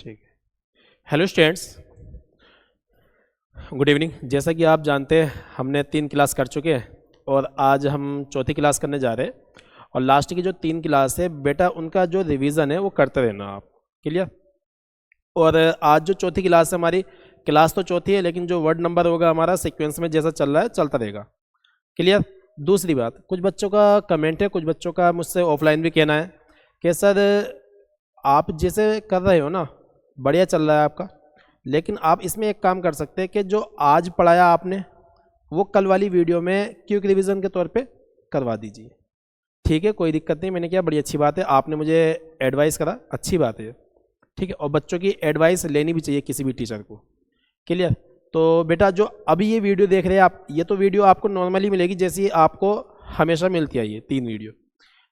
ठीक है। Hello students, good evening. जैसा कि आप जानते हैं हमने 3 क्लास कर चुके हैं और आज हम चौथी क्लास करने जा रहे हैं। और लास्ट की जो 3 क्लास है बेटा उनका जो रिवीजन है वो करते रहना आप, क्लियर। और आज जो चौथी क्लास है हमारी, क्लास तो चौथी है लेकिन जो वर्ड नंबर होगा हमारा सीक्वेंस में जैसा चल रहा है चलता रहेगा, क्लियर। दूसरी बात, कुछ बच्चों का कमेंट है, कुछ बच्चों का मुझसे ऑफलाइन भी कहना है कि सर आप जैसे कर रहे हो ना बढ़िया चल रहा है आपका, लेकिन आप इसमें एक काम कर सकते हैं कि जो आज पढ़ाया आपने वो कल वाली वीडियो में क्विक रिवीजन के तौर पे करवा दीजिए। ठीक है, कोई दिक्कत नहीं। मैंने कहा बड़ी अच्छी बात है, आपने मुझे एडवाइस करा, अच्छी बात है, ठीक है। और बच्चों की एडवाइस लेनी भी चाहिए किसी भी टीचर को, क्लियर। तो बेटा जो अभी ये वीडियो देख रहे हैं आप, ये तो वीडियो आपको नॉर्मली मिलेगी जैसी आपको हमेशा मिलती है ये 3 वीडियो।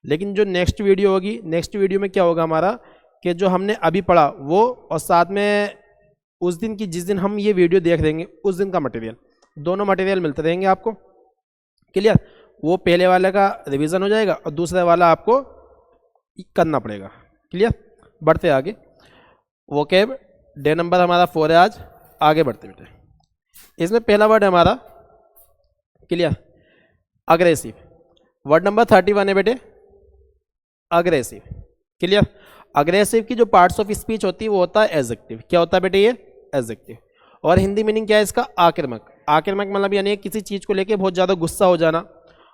लेकिन जो नेक्स्ट वीडियो होगी, नेक्स्ट वीडियो में क्या होगा हमारा कि जो हमने अभी पढ़ा वो और साथ में उस दिन की जिस दिन हम ये वीडियो देख देंगे उस दिन का मटेरियल, दोनों मटेरियल मिलते रहेंगे आपको, क्लियर। वो पहले वाले का रिवीजन हो जाएगा और दूसरे वाला आपको करना पड़ेगा, क्लियर। बढ़ते आगे, वोकैब डे नंबर हमारा 4 है आज। आगे बढ़ते बेटे, इसमें पहला वर्ड है हमारा, क्लियर, अग्रेसिव। वर्ड नंबर 31 है बेटे, अग्रेसिव, क्लियर। अग्रेसिव की जो पार्ट्स ऑफ स्पीच होती है वो होता है एडजेक्टिव। क्या होता है बेटे ये? एडजेक्टिव। और हिंदी मीनिंग क्या है इसका? आक्रामक। आक्रामक मतलब यानी किसी चीज को लेके बहुत ज्यादा गुस्सा हो जाना,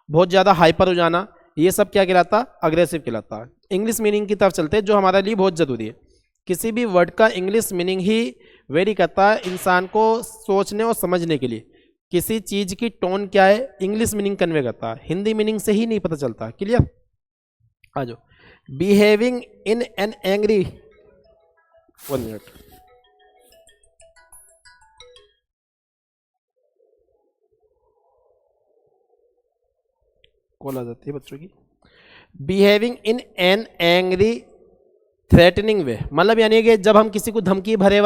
बहुत ज्यादा हाइपर हो जाना, ये सब क्या कहलाता है? अग्रेसिव कहलाता है। इंग्लिश मीनिंग की तरफ चलते हैं जो हमारे लिए बहुत जरूरी है। किसी भी वर्ड का इंग्लिश मीनिंग ही वेरी करता है इंसान को सोचने और समझने के लिए। किसी चीज की टोन क्या है इंग्लिश मीनिंग कन्वे करता है, हिंदी मीनिंग से ही नहीं पता चलता, क्लियर। आ जाओ, behaving in an angry, 1 minute, call आ जाती है बच्चों की। Behaving in an angry threatening way, मतलब यानी कि जब हम किसी को धमकी भरा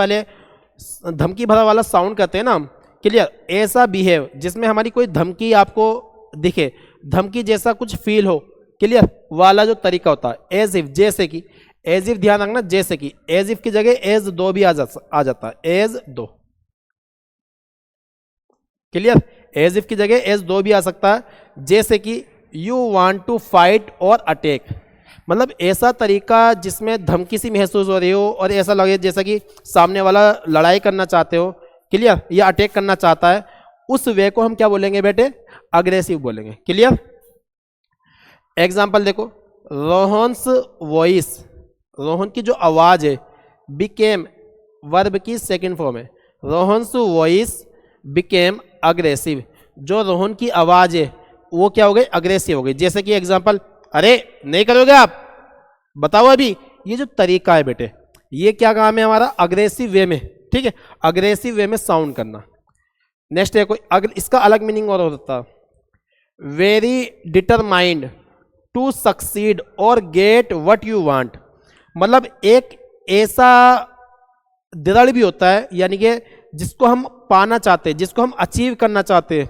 वाला साउंड करते हैं ना हम, क्लियर। ऐसा बिहेव जिसमें हमारी कोई धमकी आपको दिखे, धमकी जैसा कुछ फील हो, क्लियर, वाला जो तरीका होता है। एज इफ, जैसे कि, एज इफ ध्यान रखना, जैसे कि, एज इफ की जगह एज दो भी आ जाता है, एज दो, क्लियर। एज इफ की जगह एज दो भी आ सकता है। जैसे कि यू वांट टू फाइट और अटैक, मतलब ऐसा तरीका जिसमें धमकी सी महसूस हो रही हो और ऐसा लगे जैसा कि सामने वाला लड़ाई करना चाहते हो, क्लियर, या अटैक करना चाहता है, उस वे को हम क्या बोलेंगे बेटे? अग्रेसिव बोलेंगे, क्लियर। एग्जाम्पल देखो, रोहन्स वॉइस, रोहन की जो आवाज है, बिकेम वर्ब की सेकंड फॉर्म है, रोहन्स वॉइस बिकेम अग्रेसिव। जो रोहन की आवाज है वो क्या हो गई? अग्रेसिव हो गई। जैसे कि एग्जाम्पल, अरे नहीं करोगे आप, बताओ अभी। ये जो तरीका है बेटे ये क्या काम है हमारा? अग्रेसिव वे में, ठीक है, अग्रेसिव वे में साउंड करना। नेक्स्ट है कोई इसका अलग मीनिंग और होता है, वेरी डिटरमाइंड टू सक्सीड और गेट व्हाट यू वांट, मतलब एक ऐसा दृढ़ भी होता है यानी कि जिसको हम पाना चाहते हैं, जिसको हम अचीव करना चाहते हैं,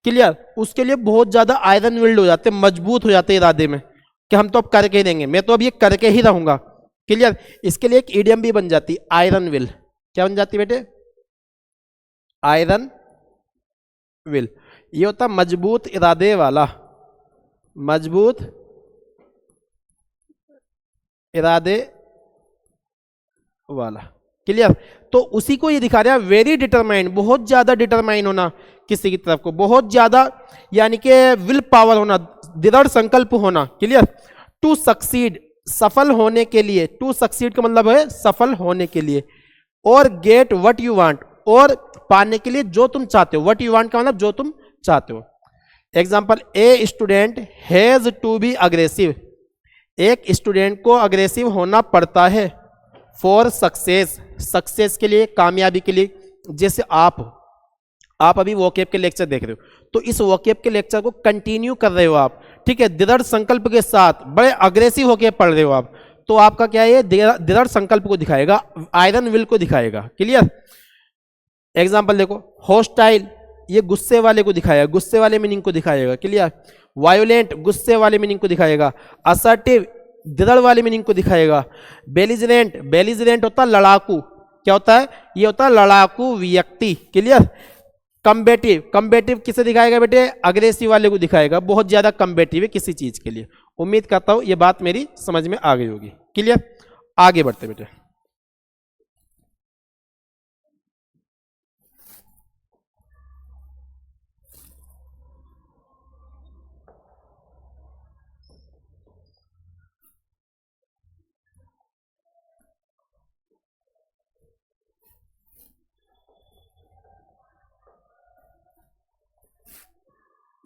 क्लियर, उसके लिए बहुत ज्यादा आयरन विल्ड हो जाते हैं, मजबूत हो जाते हैं इरादे में कि हम तो अब करके ही देंगे, मैं तो अब ये करके ही रहूंगा, क्लियर। इसके लिए एक इडियम भी बन जाती है, आयरन विल। क्या बन जाती है बेटे? Iron will. ये होता है मजबूत इरादे वाला, मजबूत इरादे वाला, क्लियर। तो उसी को ये दिखा रहा है, वेरी डिटरमाइंड, बहुत ज्यादा डिटरमाइन होना किसी की तरफ को, बहुत ज्यादा यानी कि विल पावर होना, दृढ़ संकल्प होना, क्लियर। टू सक्सीड, सफल होने के लिए, टू सक्सीड का मतलब है सफल होने के लिए, और गेट व्हाट यू वांट, और पाने के लिए जो तुम चाहते हो। व्हाट यू वांट का मतलब जो तुम चाहते हो। Example, a student has to be aggressive, एक स्टूडेंट को अग्रेसिव होना पड़ता है फॉर सक्सेस, सक्सेस के लिए, कामयाबी के लिए। जैसे आप अभी वोकैब के लेक्चर देख रहे हो तो इस वोकैब के लेक्चर को कंटिन्यू कर रहे हो आप, ठीक है, दृढ़ संकल्प के साथ, बड़े अग्रेसिव होकर पढ़ रहे हो आप, तो आपका क्या है? दृढ़ संकल्प को दिखाएगा, आयरन विल को दिखाएगा, क्लियर। एग्जाम्पल देखो, हॉस्टाइल, ये गुस्से वाले को दिखाएगा, गुस्से वाले मीनिंग को दिखाएगा, क्लियर। वायोलेंट, गुस्से वाले मीनिंग को दिखाएगा। असर्टिव, दृढ़ वाली मीनिंग को दिखाएगा। बेलिजरेंट, बेलिजरेंट होता लड़ाकू, क्या होता है, ये होता है लड़ाकू व्यक्ति, क्लियर। कम्बेटिव, कम्बेटिव किसे दिखाएगा बेटे, अग्रेसिव वाले को दिखाएगा, बहुत ज्यादा कम्बेटिव है किसी चीज के लिए। उम्मीद करता हूं ये बात मेरी समझ में आ गई होगी, क्लियर। आगे बढ़ते बेटे।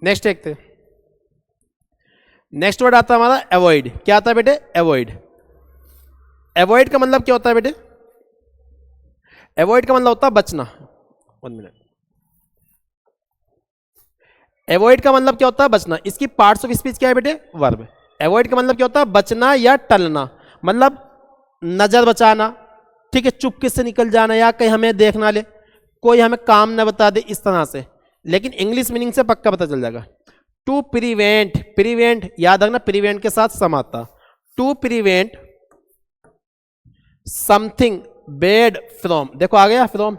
नेक्स्ट देखते हैं। नेक्स्ट वर्ड आता है हमारा अवॉइड। क्या आता है बेटे, अवॉइड। अवॉइड का मतलब क्या होता है बेटे, अवॉइड का मतलब होता है बचना। 1 मिनट। अवॉइड का मतलब क्या होता है, बचना। इसकी पार्ट्स ऑफ स्पीच क्या है बेटे, वर्ब। अवॉइड का मतलब क्या होता है, बचना या टलना, मतलब नजर बचाना, ठीक है, चुपके से निकल जाना, या कहीं हमें देख ना ले, कोई हमें काम ना बता दे, इस तरह से। लेकिन इंग्लिश मीनिंग से पक्का पता चल जाएगा। टू प्रिवेंट, प्रिवेंट याद रखना, प्रिवेंट के साथ सम आता। To prevent something bad from, देखो आ गया from.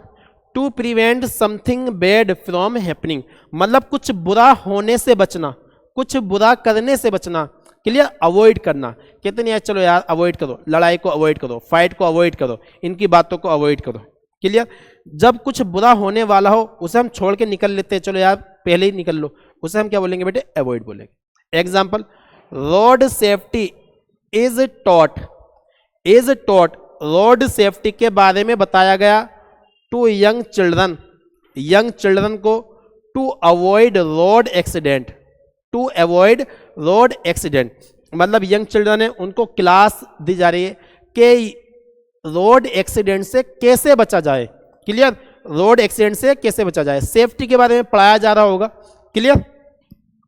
To prevent something bad from happening, मतलब कुछ बुरा होने से बचना, कुछ बुरा करने से बचना, क्लियर। अवॉइड करना, कहते नहीं यार चलो यार अवॉइड करो, लड़ाई को अवॉइड करो, फाइट को अवॉइड करो, इनकी बातों को अवॉइड करो, क्लियर। जब कुछ बुरा होने वाला हो उसे हम छोड़ के निकल लेते हैं, चलो यार पहले ही निकल लो, उसे हम क्या बोलेंगे बेटे, अवॉइड बोलेंगे। Example, road safety is taught, is taught, road safety के बारे में बताया गया to young children, young children को, to avoid road accident, to avoid road accident, मतलब यंग चिल्ड्रन है उनको क्लास दी जा रही है कि रोड एक्सीडेंट से कैसे बचा जाए, क्लियर। रोड एक्सीडेंट से कैसे बचा जाए, सेफ्टी के बारे में पढ़ाया जा रहा होगा, क्लियर।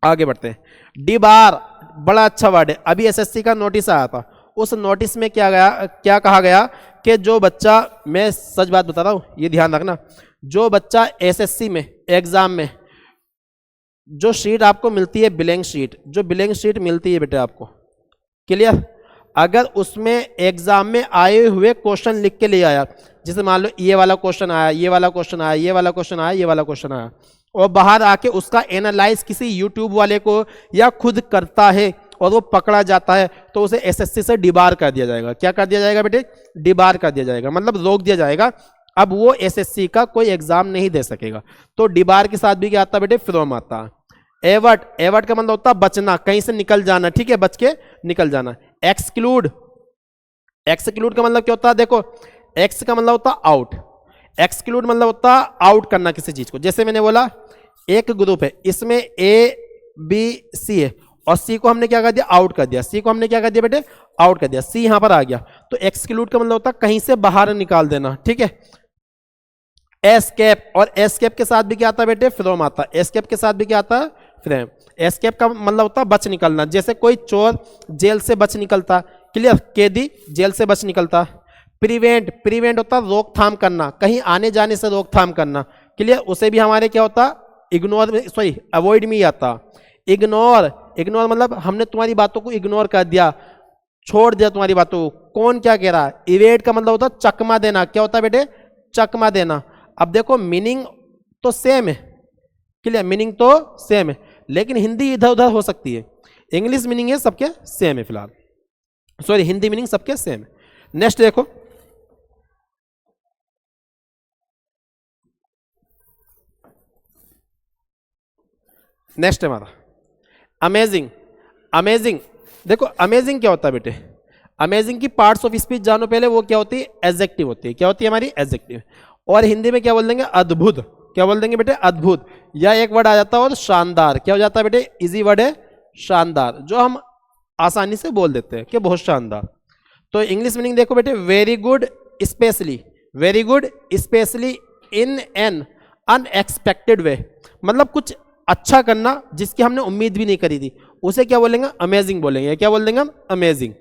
आगे बढ़ते हैं। डिबार बड़ा अच्छा वर्ड है, अभी एसएससी का नोटिस आया था, उस नोटिस में क्या कहा गया कि जो बच्चा, मैं सच बात बता रहा हूं ये ध्यान रखना, जो बच्चा एसएससी में एग्जाम में जो शीट आपको मिलती है ब्लैंक शीट, जो ब्लैंक शीट मिलती है बेटे आपको, क्लियर, अगर उसमें एग्जाम में आए हुए क्वेश्चन लिख के ले आया, जैसे मान लो ये वाला क्वेश्चन आया, ये वाला क्वेश्चन आया, ये वाला क्वेश्चन आया, ये वाला क्वेश्चन आया, और बाहर आके उसका एनालाइज किसी यूट्यूब वाले को या खुद करता है और वो पकड़ा जाता है, तो उसे एसएससी से डिबार कर दिया जाएगा। क्या कर दिया जाएगा बेटे, डिबार कर दिया जाएगा, मतलब रोक दिया जाएगा, अब वो एसएससी का कोई एग्जाम नहीं दे सकेगा। तो डिबार के साथ भी क्या आता है बेटे, फ्रॉम आता है। एवर्ट, एवर्ट का मतलब होता है बचना, कहीं से निकल जाना, ठीक है, बच के निकल जाना। एक्सक्लूड, एक्सक्लूड का मतलब क्या होता है, देखो एक्स का मतलब होता है आउट, एक्सक्लूड मतलब होता है आउट करना किसी चीज को। जैसे मैंने बोला एक ग्रुप है, इसमें ए बी सी है और सी को हमने क्या कर दिया, आउट कर दिया, सी को हमने क्या कर दिया बेटे, आउट कर दिया, सी यहां पर आ गया, तो एक्सक्लूड का मतलब होता है कहीं से बाहर निकाल देना, ठीक है। एस्केप, और एस्केप के साथ भी क्या आता है बेटे, फ्रॉम आता है। एस्केप के साथ भी क्या आता है, फ्रॉम। एस्केप का मतलब होता है बच निकलना, जैसे कोई चोर जेल से बच निकलता, क्लियर, कैदी जेल से बच निकलता। प्रिवेंट, प्रिवेंट होता है रोकथाम करना, कहीं आने जाने से रोकथाम करना, क्लियर, उसे भी हमारे क्या होता, इग्नोर, सॉरी अवॉइड में ही आता। इग्नोर, इग्नोर मतलब हमने तुम्हारी बातों को इग्नोर कर दिया, छोड़ दिया तुम्हारी बातों को, कौन क्या कह रहा है। इवेड का मतलब होता है चकमा देना, क्या होता है बेटे, चकमा देना। अब देखो मीनिंग तो सेम है, क्लियर, मीनिंग तो सेम है, लेकिन हिंदी इधर उधर हो सकती है, इंग्लिश मीनिंग है सबके सेम है फिलहाल, सॉरी हिंदी मीनिंग सबके सेम है। नेक्स्ट देखो, नेक्स्ट हमारा अमेजिंग। अमेजिंग, देखो अमेजिंग क्या होता है बेटे, अमेजिंग की पार्ट्स ऑफ स्पीच जानो पहले, वो क्या होती है, एडजेक्टिव होती है, क्या होती है हमारी, एडजेक्टिव। और हिंदी में क्या बोल देंगे, अद्भुत, क्या बोल देंगे बेटे, अद्भुत। या एक वर्ड आ जाता है और शानदार, क्या हो जाता है बेटे, इजी वर्ड है शानदार, जो हम आसानी से बोल देते हैं कि बहुत शानदार। तो इंग्लिश मीनिंग देखो बेटे, very good specially, very good specially in an unexpected way, मतलब कुछ अच्छा करना जिसकी हमने उम्मीद भी नहीं करी थी, उसे क्या बोलेंगे, अमेजिंग बोलेंगे। क्या बोल देंगे हम, अमेजिंग।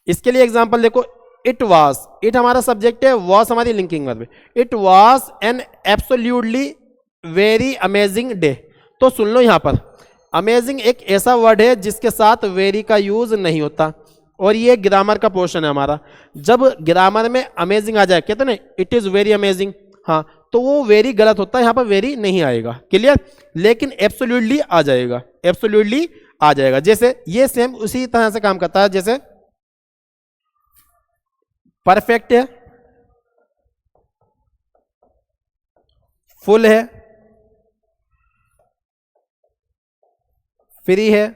इसके लिए एग्जांपल देखो, इट वाज, इट हमारा सब्जेक्ट है, वाज हमारी लिंकिंग वर्ब है। It was an absolutely very amazing day. तो सुन लो यहां पर, अमेजिंग एक ऐसा वर्ड है जिसके साथ वेरी का यूज नहीं होता, और ये ग्रामर का पोर्शन है हमारा। जब ग्रामर में अमेजिंग आ जाए, कहते ना इट इज वेरी अमेजिंग, हाँ, तो वो वेरी गलत होता है, यहाँ पर वेरी नहीं आएगा, क्लियर। लेकिन एब्सोल्युटली आ जाएगा, एब्सोल्युटली आ जाएगा। जैसे ये सेम उसी तरह से काम करता है, जैसे परफेक्ट है, फुल है, फ्री है,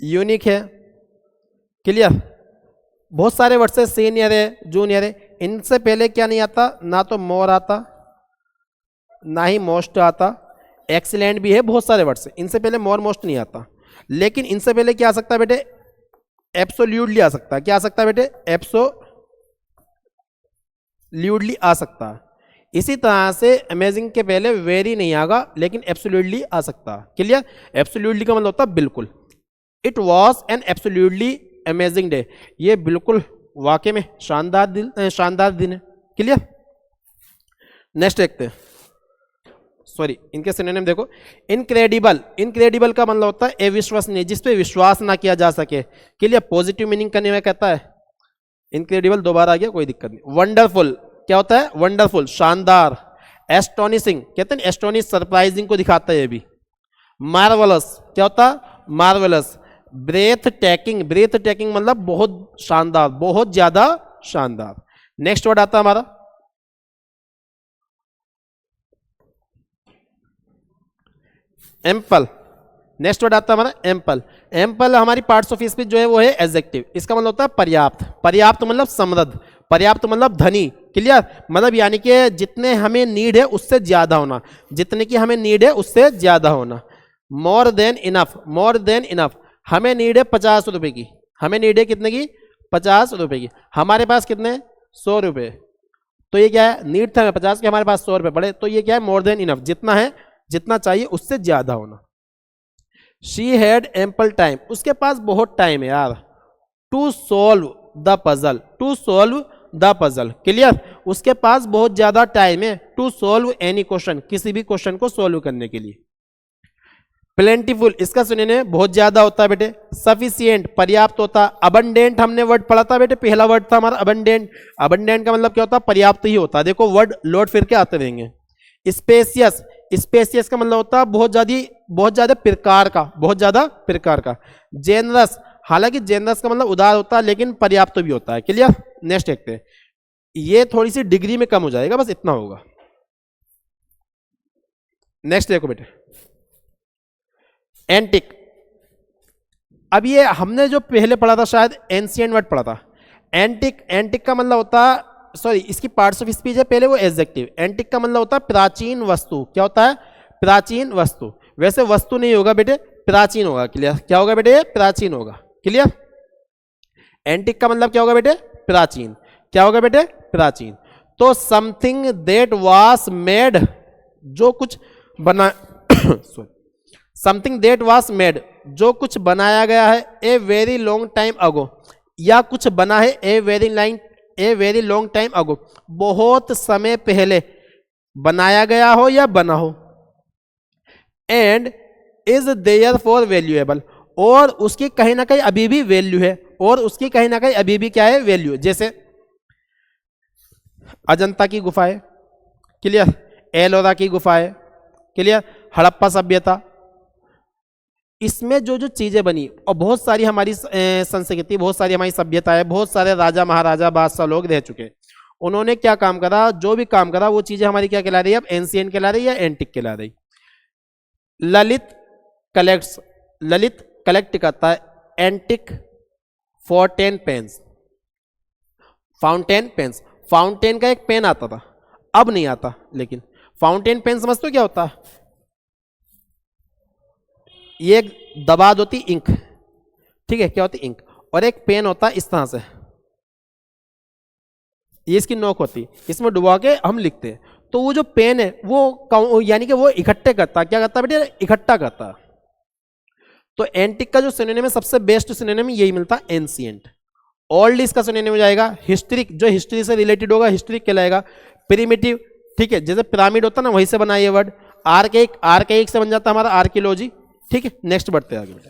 यूनिक है, क्लियर। बहुत सारे वर्ड से सीनियर है, जूनियर है, इनसे पहले क्या नहीं आता, ना तो मोर आता, ना ही मोस्ट आता, एक्सीलेंट भी है, बहुत सारे वर्ड से इनसे पहले मोर मोस्ट नहीं आता। लेकिन इनसे पहले क्या आ सकता है बेटे, एब्सोल्यूटली आ सकता है। क्या आ सकता है बेटे, एब्सोल्यूटली आ सकता है। इसी तरह से अमेजिंग के पहले वेरी नहीं आएगा, लेकिन एब्सोल्यूटली आ सकता है, क्लियर। एब्सोल्यूटली का मतलब होता है बिल्कुल। It was an absolutely amazing day, ये बिल्कुल वाकई में शानदार दिन है, क्लियर। नेक्स्ट देखते हैं, सॉरी इनके सिनोनिम देखो। इनक्रेडिबल, इनक्रेडिबल का मतलब होता है अविश्वसनीय, जिस पे विश्वास ना किया जा सके, क्लियर। पॉजिटिव मीनिंग करने में कहता है इनक्रेडिबल, दोबारा आ गया कोई दिक्कत नहीं। वंडरफुल, क्या होता है, वंडरफुल, शानदार। एस्टोनिशिंग, कहते हैं एस्टोनिश, सरप्राइजिंग को दिखाता है ये भी। मार्वलस, क्या होता है, marvellous. Breathtaking, breathtaking मतलब बहुत शानदार, बहुत ज्यादा शानदार। नेक्स्ट वर्ड आता है हमारा एम्पल। नेक्स्ट वर्ड आता है हमारा एम्पल। एम्पल हमारी पार्ट्स ऑफ स्पीच जो है वो है एडजेक्टिव। इसका मतलब होता है पर्याप्त, पर्याप्त मतलब समृद्ध, पर्याप्त मतलब धनी, क्लियर। मतलब यानी कि जितने हमें नीड है उससे ज्यादा होना, जितने की हमें नीड है उससे ज्यादा होना। More than enough, more than enough. हमें नीड है 50 रुपए की, हमें नीड है कितने की, 50 रुपए की। हमारे पास कितने, 100 रुपए, तो ये क्या है, नीड था हमें 50 की, हमारे पास 100 रुपए पड़े, तो ये क्या है, मोर देन इनफ, जितना है, जितना चाहिए उससे ज्यादा होना। शी हैड एम्पल टाइम, उसके पास बहुत टाइम है यार, to solve the puzzle, to solve the puzzle, clear. उसके पास बहुत ज्यादा टाइम है टू सोल्व एनी क्वेश्चन, किसी भी क्वेश्चन को सोल्व करने के लिए। प्लेंटीफुल, इसका सुनिए बहुत ज्यादा होता है बेटे। सफिशिएंट, पर्याप्त होता है। अबंडेंट हमने वर्ड पढ़ा था बेटे, पहला वर्ड था हमारा अबंडेंट। अबंडेंट का मतलब क्या होता है, पर्याप्त ही होता है। देखो वर्ड लोड फिर के आते रहेंगे। स्पेसियस, स्पेसियस का मतलब होता है बहुत ज्यादा प्रकार का, बहुत ज्यादा प्रकार का। जेनरस, हालांकि जेनरस का मतलब उदार होता है, लेकिन पर्याप्त भी होता है, क्लियर। नेक्स्ट देखते हैं, ये थोड़ी सी डिग्री में कम हो जाएगा, बस इतना होगा। नेक्स्ट देखो बेटे, एंटिक। अब ये हमने जो पहले पढ़ा था शायद एंशिएंट वर्ड पढ़ा था। एंटिक, एंटिक का मतलब होता है, सॉरी इसकी पार्ट्स ऑफ स्पीच है पहले वो एडजेक्टिव। एंटिक का मतलब होता है प्राचीन वस्तु। क्या होता है, प्राचीन वस्तु। वैसे वस्तु नहीं होगा बेटे, प्राचीन होगा, क्लियर। क्या होगा बेटे, प्राचीन होगा, क्लियर। एंटिक का मतलब क्या होगा बेटे, प्राचीन। क्या होगा बेटे, प्राचीन। तो समथिंग दैट वाज मेड, जो कुछ बना sorry, something that was made, जो कुछ बनाया गया है, a very long time ago, या कुछ बना है a very long time ago, बहुत समय पहले बनाया गया हो या बना हो। And is there for valuable, और उसकी कहीं ना कहीं अभी भी वैल्यू है, और उसकी कहीं ना कहीं अभी भी क्या है, वैल्यू। जैसे अजंता की गुफा है, क्लियर। एलोरा की गुफा है, क्लियर। हड़प्पा सभ्यता, इसमें जो जो चीजें बनी, और बहुत सारी हमारी संस्कृति, बहुत सारी हमारी सभ्यता है, बहुत सारे राजा महाराजा बादशाह लोग रह चुके हैं। उन्होंने क्या काम करा, जो भी काम करा वो चीजें हमारी क्या कहला रही है, अब एंशिएंट कहला रही है या एंटिक कहला रही। ललित कलेक्ट्स, ललित कलेक्ट करता है antique fountain pens, fountain pens. Fountain का एक पेन आता था, अब नहीं आता, लेकिन फाउंटेन पेन समझते हो क्या होता है, ये एक दबाद होती इंक, ठीक है, क्या होती इंक, और एक पेन होता है इस तरह से, ये इसकी नोक होती, इसमें डुबा के हम लिखते हैं। तो वो जो पेन है वो यानी कि वो इकट्ठे करता, क्या करता बेटे, इकट्ठा करता। तो एंटिक का जो सिनोनिम है, सबसे बेस्ट सिनोनिम यही मिलता है, एंशिएंट। ओल्ड इसका सिनोनिम हो जाएगा हिस्ट्रिक, जो हिस्ट्री से रिलेटेड होगा हिस्ट्रिक कहलाएगा। प्रिमिटिव, ठीक है, जैसे पिरामिड होता है ना, वहीं से बना ये वर्ड। आर्केइक, आर्केइक से बन जाता है हमारा आर्कियोलॉजी, ठीक है, नेक्स्ट बढ़ते हैं आगे बेटा।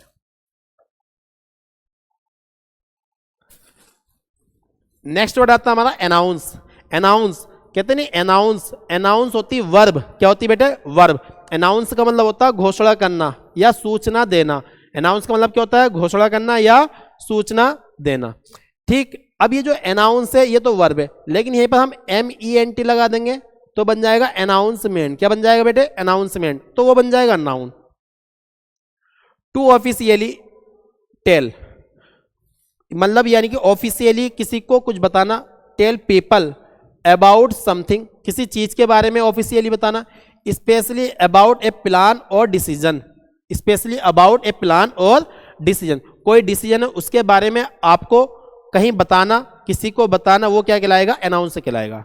नेक्स्ट वर्ड आता है हमारा अनाउंस। अनाउंस कहते नहीं, अनाउंस, अनाउंस होती वर्ब। क्या होती बेटे? वर्ब। अनाउंस का मतलब होता है घोषणा करना या सूचना देना। अनाउंस का मतलब क्या होता है? घोषणा करना या सूचना देना। ठीक, अब ये जो अनाउंस है ये तो वर्ब है, लेकिन यहीं पर हम MENT लगा देंगे तो बन जाएगा अनाउंसमेंट। क्या बन जाएगा बेटे? अनाउंसमेंट। तो वो बन जाएगा नाउन। टू ऑफिशियली टेल, मतलब यानी कि ऑफिशियली किसी को कुछ बताना। टेल पीपल अबाउट समथिंग, किसी चीज के बारे में ऑफिशियली बताना। स्पेशली अबाउट ए प्लान और decision, specially about A plan और डिसीजन, कोई डिसीजन है उसके बारे में आपको कहीं बताना, किसी को बताना, वो क्या कहलाएगा? अनाउंस कहलाएगा।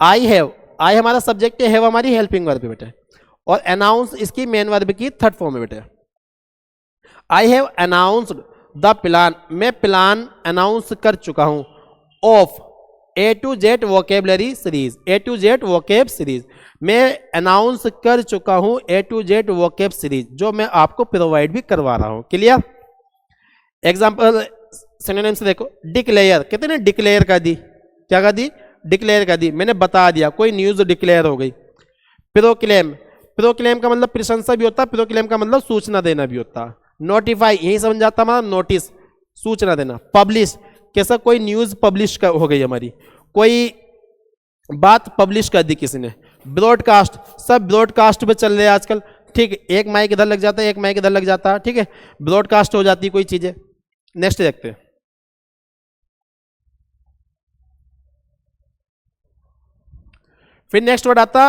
आई हैव, आई हमारा सब्जेक्ट है, हैव हमारी हेल्पिंग वर्ब है बेटे, और अनाउंस इसकी मेन वर्ब की थर्ड फॉर्म है बेटे। I have announced the plan, मैं प्लान अनाउंस कर चुका हूं। Of A to Z vocabulary series, A to Z vocab series, मैं अनाउंस कर चुका हूं A to Z vocab series, जो मैं आपको प्रोवाइड भी करवा रहा हूं। क्लियर? एग्जांपल सिनोनिम से देखो। डिक्लेयर, कहते हैं डिक्लेयर कर दी। क्या कर दी? डिक्लेयर कर दी, मैंने बता दिया, कोई न्यूज डिक्लेयर हो गई। प्रोक्लेम, प्रोक्लेम का मतलब प्रशंसा भी होता है, प्रोक्लेम का मतलब सूचना देना भी होता है। नोटिफाई, यही समझ जाता हमारा नोटिस, सूचना देना। पब्लिश, कैसा? कोई न्यूज पब्लिश हो गई हमारी, कोई बात पब्लिश कर दी किसी ने। ब्रॉडकास्ट, सब ब्रॉडकास्ट पे चल रहे हैं आजकल। ठीक है, एक माइक इधर लग जाता है, एक माइक इधर लग जाता है, ठीक है, ब्रॉडकास्ट हो जाती है कोई चीजें। नेक्स्ट देखते हैं। फिर नेक्स्ट वर्ड आता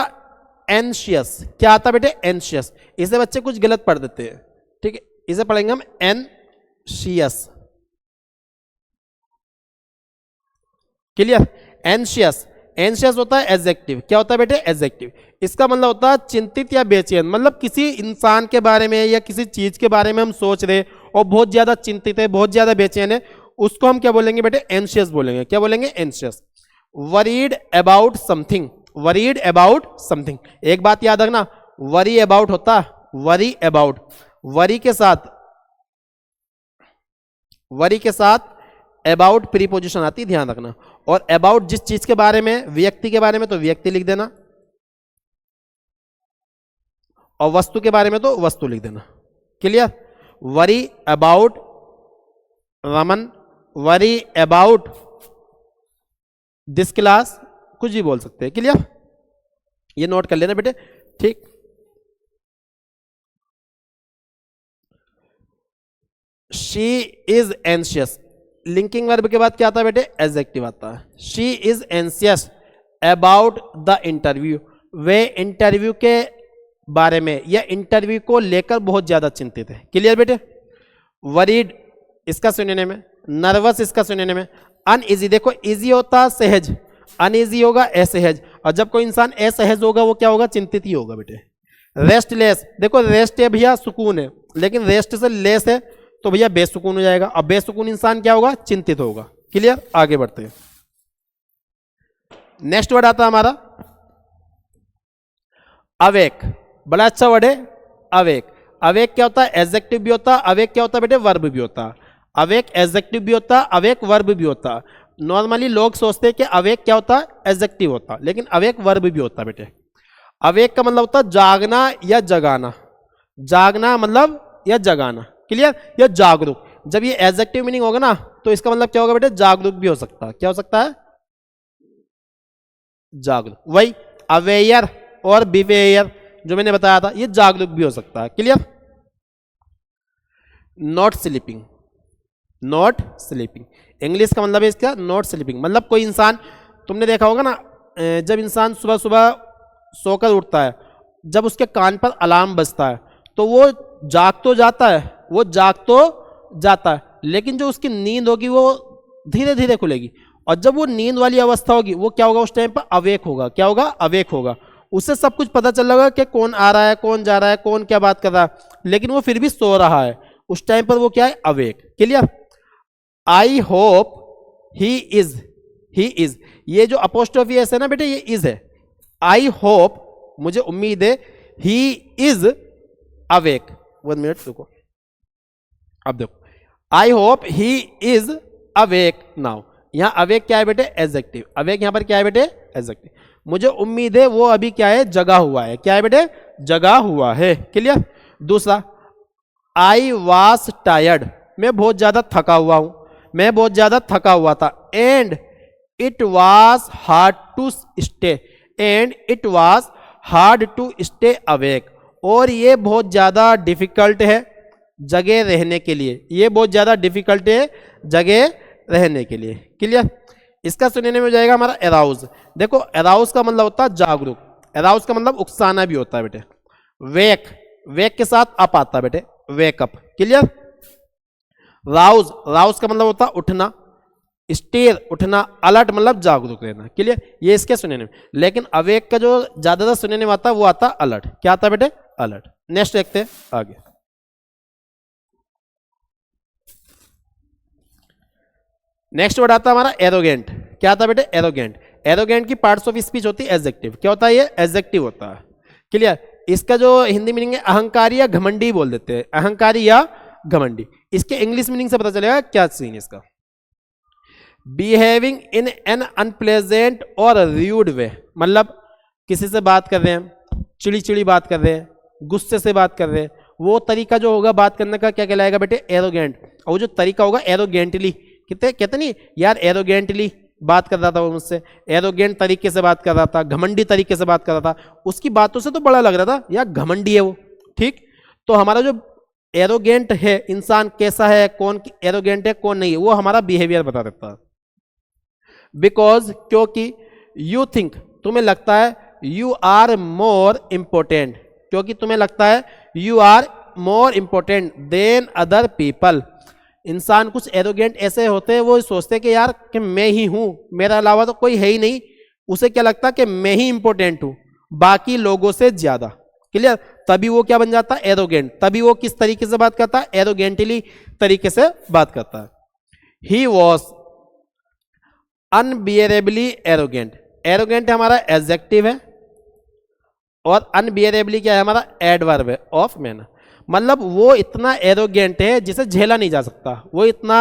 एंशियस। क्या आता बेटे? एंशियस। इसे बच्चे कुछ गलत पढ़ देते हैं, ठीक है, इसे पढ़ेंगे हम एंशियस। क्लियर? एंशियस, एंशियस होता है एडजेक्टिव। क्या होता है बेटे? एडजेक्टिव। इसका मतलब होता है चिंतित या बेचैन, मतलब किसी इंसान के बारे में या किसी चीज के बारे में हम सोच रहे और बहुत ज्यादा चिंतित है, बहुत ज्यादा बेचैन है, उसको हम क्या बोलेंगे बेटे? एंशियस बोलेंगे। क्या बोलेंगे? Anxious. Worried about something, worried about something. एक बात याद रखना, वरी अबाउट होता, वरी अबाउट, वरी के साथ, वरी के साथ अबाउट प्रीपोजिशन आती, ध्यान रखना। और अबाउट जिस चीज के बारे में, व्यक्ति के बारे में तो व्यक्ति लिख देना, और वस्तु के बारे में तो वस्तु लिख देना। Clear? Worry about Raman, worry about this class, कुछ भी बोल सकते हैं। क्लियर? ये नोट कर लेना बेटे, ठीक। She is anxious, linking verb के बाद क्या आता है बेटे? एडजेक्टिव आता है। She is anxious about the interview, way interview के बारे में या इंटरव्यू को लेकर बहुत ज्यादा चिंतित है। क्लियर बेटे? वरीड इसका सिनोनिम है, नर्वस इसका सिनोनिम है। अनइजी, देखो इजी होता सहज, अनइजी होगा असहज, और जब कोई इंसान असहज होगा वो क्या होगा? चिंतित ही होगा बेटे। रेस्टलेस, देखो रेस्ट है भैया सुकून है, लेकिन रेस्ट से लेस है तो भैया बेसुकून हो जाएगा, और बेसुकून इंसान क्या होगा? चिंतित होगा। क्लियर? आगे बढ़ते हैं। नेक्स्ट वर्ड आता है हमारा अवेक। बड़ा अच्छा वर्ड है अवेक। अवेक क्या होता है? एडजेक्टिव भी होता है। अवेक क्या होता है बेटे? वर्ब भी होता है। अवेक एडजेक्टिव भी होता है, अवेक वर्ब भी होता है। नॉर्मली लोग सोचते हैं कि अवेक क्या होता है? एडजेक्टिव होता है, लेकिन अवेक वर्ब भी होता है बेटे। अवेक का मतलब होता है जागना या जगाना, जागना मतलब या जगाना। क्लियर? या जागरूक। जब ये एडजेक्टिव मीनिंग होगा ना तो इसका मतलब क्या होगा बेटे? जागरूक भी हो सकता है। क्या हो सकता है? जागरूक। वही अवेयर और बिवेयर जो मैंने बताया था, ये जागरूक भी हो सकता है। Clear? Not sleeping, not sleeping English का मतलब है इसका नॉट स्लीपिंग। मतलब कोई इंसान, तुमने देखा होगा ना, जब इंसान सुबह सुबह सोकर उठता है, जब उसके कान पर अलार्म बजता है तो वो जाग तो जाता है, वो जाग तो जाता है, लेकिन जो उसकी नींद होगी वो धीरे धीरे खुलेगी, और जब वो नींद वाली अवस्था होगी वो क्या होगा? उस टाइम पर अवेक होगा। क्या होगा? अवेक होगा। उससे सब कुछ पता चल रहा कि कौन आ रहा है, कौन जा रहा है, कौन क्या बात कर रहा है, लेकिन वो फिर भी सो रहा है। उस टाइम पर वो क्या है? Awake. Clear? I hope he is, he is, ये जो अपोस्ट्रोफी एस है ना बेटे, ये इज है। आई होप, मुझे उम्मीद है, ही इज अवेक, 1 मिनट रुको। अब देखो, I hope he is awake now. यहाँ अवेक क्या है बेटे? एडजेक्टिव। अवेक यहाँ पर क्या है बेटे? एडजेक्टिव। मुझे उम्मीद है वो अभी क्या है? जगा हुआ है। क्या है बेटे? जगा हुआ है। क्लियर? दूसरा, आई वॉज टायर्ड, मैं बहुत ज्यादा थका हुआ हूं, मैं बहुत ज्यादा थका हुआ था। And it was hard to stay, and it was hard to stay awake, और ये बहुत ज्यादा डिफिकल्ट है जगे रहने के लिए, ये बहुत ज्यादा डिफिकल्ट है जगे रहने के लिए। क्लियर? इसका सुनने में हो जाएगा हमारा अराउज। देखो अराउज का मतलब होता है जागरूक, अराउज का मतलब उकसाना भी होता है बेटे। वेक, वेक के साथ अप आता है बेटे, वेकअप। क्लियर? राउज, राउज का मतलब होता है उठना, स्टेर उठना, अलर्ट मतलब जागरूक रहना। क्लियर? ये इसके सुनने में। लेकिन अवेक का जो ज्यादातर सुनने में आता है वो आता है अलर्ट। क्या आता है बेटे? अलर्ट। नेक्स्ट देखते हैं आगे। नेक्स्ट वर्ड आता है हमारा एरोगेंट। क्या आता है बेटे? एरोगेंट। एरोगेंट की पार्ट्स ऑफ स्पीच होती है एडजेक्टिव। क्या होता है ये? एडजेक्टिव होता है। क्लियर? इसका जो हिंदी मीनिंग है अहंकारी या घमंडी बोल देते हैं, अहंकारी या घमंडी। इसके इंग्लिश मीनिंग से पता चलेगा क्या सीन है इसका। बिहेविंग इन एन अनप्लेजेंट और रूड वे, मतलब किसी से बात कर रहे हैं, चिड़ी चिड़ी बात कर रहे हैं, गुस्से से बात कर रहे हैं, वो तरीका जो होगा बात करने का क्या कहलाएगा बेटे? एरोगेंट। और वो जो तरीका होगा एरोगेंटली, कितने कहते नहीं यार एरोगेंटली बात कर रहा था वो मुझसे, एरोगेंट तरीके से बात कर रहा था, घमंडी तरीके से बात कर रहा था, उसकी बातों से तो बड़ा लग रहा था यार घमंडी है वो। ठीक? तो हमारा जो एरोगेंट है इंसान कैसा है, कौन एरोगेंट है कौन नहीं है, वो हमारा बिहेवियर बता देता है। बिकॉज, क्योंकि, यू थिंक, तुम्हें लगता है, यू आर मोर इंपोर्टेंट, क्योंकि तुम्हें लगता है you are more important than other people. इंसान कुछ एरोगेंट ऐसे होते हैं वो सोचते हैं कि यार कि मैं ही हूं, मेरा अलावा तो कोई है ही नहीं, उसे क्या लगता है कि मैं ही इंपोर्टेंट हूं बाकी लोगों से ज्यादा। क्लियर? तभी वो क्या बन जाता है? एरोगेंट। तभी वो किस तरीके से बात करता है? एरोगेंटली तरीके से बात करता है। He was unbearably arrogant. Arrogant हमारा एडजेक्टिव है और अनबियरेबली क्या है? हमारा एडवर्ब है ऑफ मैनर। मतलब वो इतना एरोगेंट है जिसे झेला नहीं जा सकता, वो इतना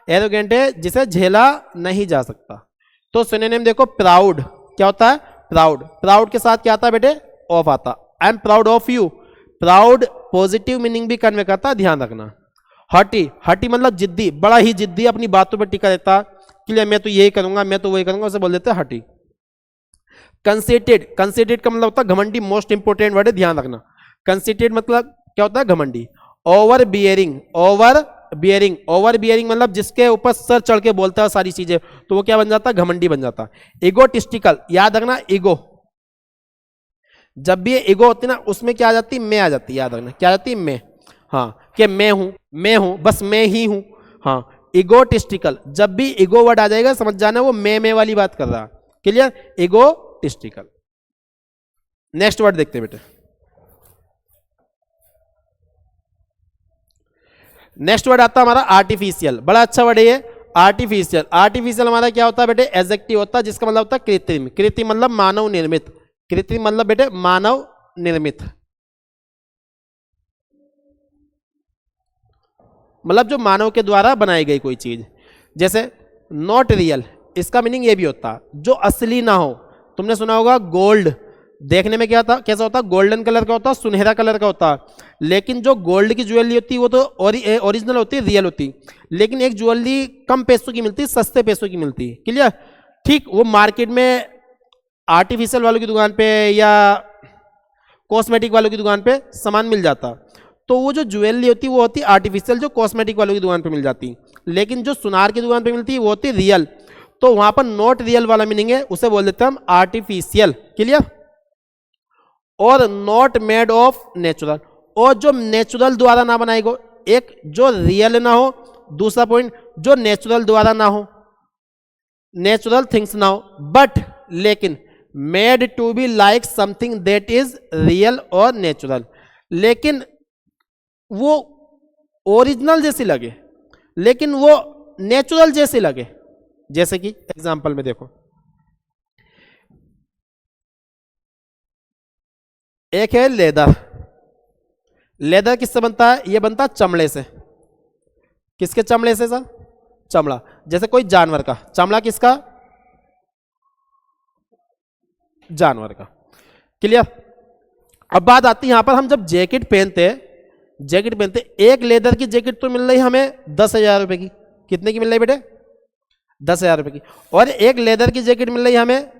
एरोगेंट है जिसे झेला नहीं जा सकता। तो सिनोनिम देखो, प्राउड। क्या होता है? प्राउड। प्राउड के साथ क्या आता है बेटे? ऑफ आता। I am proud of you. Proud positive meaning भी कन्वे करता है, ध्यान रखना। हटी, हटी मतलब जिद्दी, बड़ा ही जिद्दी, अपनी बातों पर टिका रहता, कि मैं तो यही करूंगा, मैं तो वही करूंगा, उसे बोल देते हैं हटी। कंसीटेड, कंसीटेड का मतलब होता है घमंडी, मोस्ट इंपोर्टेंट वर्ड है, ध्यान रखना। कंसीटेड मतलब क्या होता है? घमंडी। Over bearing, over bearing, over bearing मतलब जिसके ऊपर सर चढ़ के बोलता है सारी चीजें, तो वो क्या बन जाता है? घमंडी बन जाता है। इगोटिस्टिकल, याद रखना, ईगो, जब भी ईगो होती है ना उसमें क्या आ जाती है? मैं आ जाती है, याद रखना क्या आ जाती है? मैं। हाँ, कि मैं हूं, मैं हूं, बस मैं ही हूं। हाँ, इगोटिस्टिकल, जब भी ईगो वर्ड आ जाएगा समझ जाना वो मैं वाली बात कर रहा। क्लियर? इगोटिस्टिकल। नेक्स्ट वर्ड देखते हैं बेटे। नेक्स्ट वर्ड आता है हमारा आर्टिफिशियल। बड़ा अच्छा वर्ड है ये, आर्टिफिशियल। आर्टिफिशियल हमारा क्या होता है बेटे? एडजेक्टिव होता है जिसका मतलब होता है कृत्रिम। कृत्रिम मतलब मानव निर्मित। कृत्रिम मतलब बेटे मानव निर्मित, मतलब जो मानव के द्वारा बनाई गई कोई चीज। जैसे नॉट रियल, इसका मीनिंग ये भी होता है जो असली ना हो। तुमने सुना होगा गोल्ड देखने में क्या था, कैसा होता है? गोल्डन कलर का होता है, सुनहरा कलर का होता है। लेकिन जो गोल्ड की ज्वेलरी होती है वो तो ओरिजिनल होती है, रियल होती। लेकिन एक ज्वेलरी कम पैसों की मिलती है, सस्ते पैसों की मिलती है। क्लियर? ठीक वो मार्केट में आर्टिफिशियल वालों की दुकान पे या कॉस्मेटिक वालों की दुकान पे सामान मिल जाता, तो वो जो ज्वेलरी होती है वो होती है आर्टिफिशियल, जो कॉस्मेटिक वालों की दुकान पे मिल जाती। लेकिन जो सुनार की दुकान पे मिलती है वो होती है रियल। तो वहां पर नॉट रियल वाला मीनिंग है, उसे बोल देते हैं हम आर्टिफिशियल। क्लियर? और नॉट मेड ऑफ नेचुरल, और जो नेचुरल द्वारा ना बनाई गो, एक जो रियल ना हो, दूसरा पॉइंट जो नेचुरल द्वारा ना हो, नेचुरल थिंग्स ना हो, बट लेकिन made to be like something that is real और नेचुरल, लेकिन वो ओरिजिनल जैसी लगे, लेकिन वो नेचुरल जैसी लगे। जैसे कि एग्जांपल में देखो, एक है लेदर, लेदर किससे बनता है? ये बनता है चमड़े से। किसके चमड़े से सर? चमड़ा। जैसे कोई जानवर का चमड़ा, किसका? जानवर का। क्लियर? अब बात आती है यहां पर, हम जब जैकेट पहनते एक लेदर की जैकेट तो मिल रही हमें 10,000 रुपए की। कितने की मिल रही बेटे? 10,000 रुपए की। और एक लेदर की जैकेट मिल रही है हमें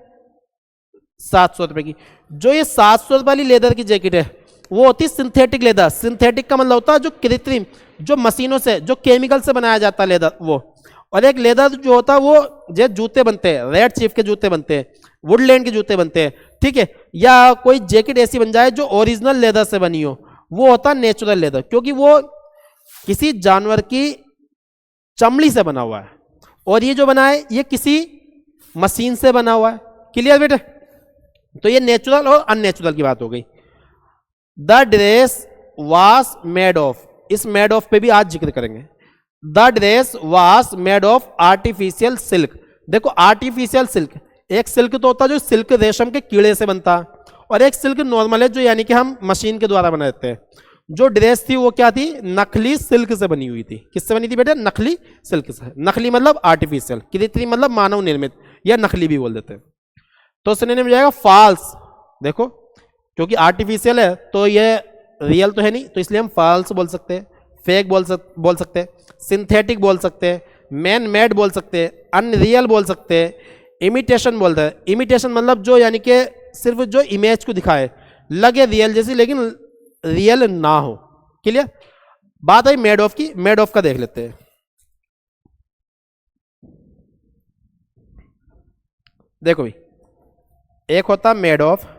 700 रुपए की। जो ये 700 रुपए वाली लेदर की जैकेट है वो होती है सिंथेटिक लेदर। सिंथेटिक का मतलब होता है जो कृत्रिम, जो मशीनों से, जो केमिकल से बनाया जाता है लेदर वो। और एक लेदर जो होता है वो जो जूते बनते हैं, रेड चीफ के जूते बनते हैं, वुडलैंड के जूते बनते हैं, ठीक है, या कोई जैकेट ऐसी बन जाए जो ओरिजिनल लेदर से बनी हो, वो होता है नेचुरल लेदर, क्योंकि वो किसी जानवर की चमड़ी से बना हुआ है। और ये जो बना है ये किसी मशीन से बना हुआ है। क्लियर बेटे? तो ये नेचुरल और अननेचुरल की बात हो गई। The dress was made of, इस मेड ऑफ पे भी आज जिक्र करेंगे। The dress was made of artificial silk. देखो आर्टिफिशियल सिल्क, एक सिल्क तो होता है जो सिल्क रेशम के कीड़े से बनता है, और एक सिल्क नॉर्मल है जो यानी कि हम मशीन के द्वारा बना देते हैं। जो ड्रेस थी वो क्या थी? नकली सिल्क से बनी हुई थी। किससे बनी थी बेटे? नकली सिल्क से। नकली मतलब आर्टिफिशियल, कृत्रिम मतलब मानव निर्मित, या नकली भी बोल देते हैं। तो सिनोनिम हो जाएगा फॉल्स। देखो क्योंकि आर्टिफिशियल है तो ये रियल तो है नहीं, तो इसलिए हम फॉल्स बोल सकते हैं, फेक बोल सकते हैं, सिंथेटिक बोल सकते हैं, मैन मेड बोल सकते हैं, अनरियल बोल सकते हैं, इमिटेशन बोलते हैं। इमिटेशन मतलब जो यानी कि सिर्फ जो इमेज को दिखाए, लगे रियल जैसी लेकिन रियल ना हो। क्लियर? बात आई मेड ऑफ की। मेड ऑफ का देख लेते हैं। देखो भाई, एक होता मेड ऑफ,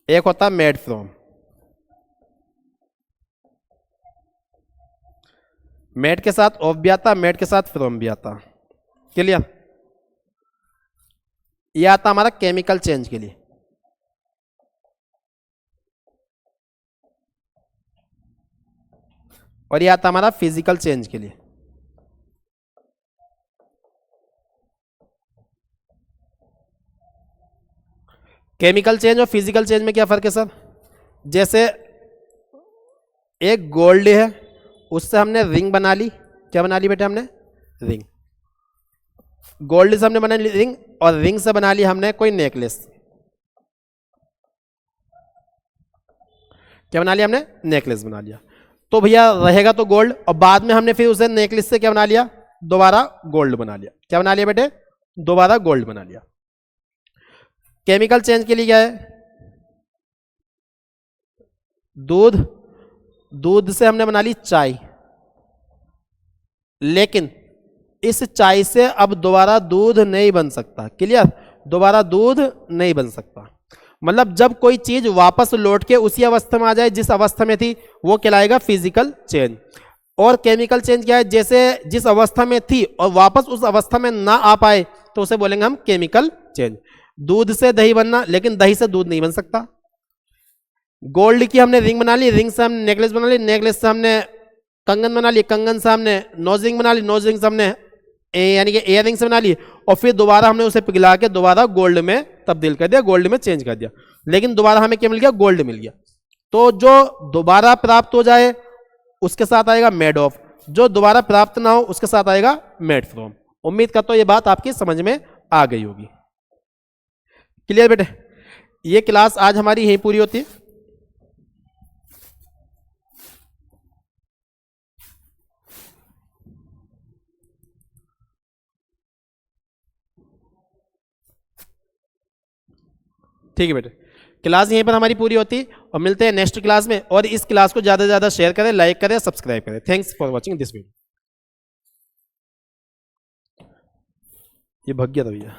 एक होता मेड फ्रॉम। मेड के साथ ऑफ भी आता, मेड के साथ फ्रॉम भी आता। क्लियर? ये आता हमारा केमिकल चेंज के लिए, और ये आता हमारा फिजिकल चेंज के लिए। केमिकल चेंज और फिजिकल चेंज में क्या फर्क है सर? जैसे एक गोल्ड है, उससे हमने रिंग बना ली। क्या बना ली बेटे? हमने रिंग। गोल्ड से हमने बना ली रिंग, और रिंग से बना ली हमने कोई नेकलेस। क्या बना लिया हमने? नेकलेस बना लिया। तो भैया रहेगा तो गोल्ड, और बाद में हमने फिर उसे नेकलेस से क्या बना लिया? दोबारा गोल्ड बना लिया। क्या बना लिया बेटे? दोबारा गोल्ड बना लिया। केमिकल चेंज के लिए क्या है? दूध, दूध से हमने बना ली चाय, लेकिन इस चाय से अब दोबारा दूध नहीं बन सकता। क्लियर? दोबारा दूध नहीं बन सकता। मतलब जब कोई चीज वापस लौट के उसी अवस्था में आ जाए जिस अवस्था में थी, वो कहलाएगा फिजिकल चेंज। और केमिकल चेंज क्या है? जैसे जिस अवस्था में थी और वापस उस अवस्था में ना आ पाए तो उसे बोलेंगे हम केमिकल चेंज। दूध से दही बनना, लेकिन दही से दूध नहीं बन सकता। गोल्ड की हमने रिंग बना ली, रिंग से हमने नेकलेस बना ली, नेकलेस से हमने कंगन बना ली, कंगन से हमने नोज रिंग बना ली, नोज रिंग से हमने यानी कि इयर रिंग से बना ली, और फिर दोबारा हमने उसे पिघला के दोबारा गोल्ड में तब्दील कर दिया, गोल्ड में चेंज कर दिया। लेकिन दोबारा हमें क्या मिल गया? गोल्ड मिल गया। तो जो दोबारा प्राप्त हो जाए उसके साथ आएगा मेड ऑफ, जो दोबारा प्राप्त ना हो उसके साथ आएगा मेड फ्रॉम। उम्मीद करता हूं ये बात आपकी समझ में आ गई होगी। क्लियर बेटे? ये क्लास आज हमारी यहीं पूरी होती है। ठीक है बेटे, क्लास यहीं पर हमारी पूरी होती, और मिलते हैं नेक्स्ट क्लास में। और इस क्लास को ज़्यादा से ज़्यादा शेयर करें, लाइक करें, सब्सक्राइब करें। Thanks for watching this video. ये भग गया था भैया।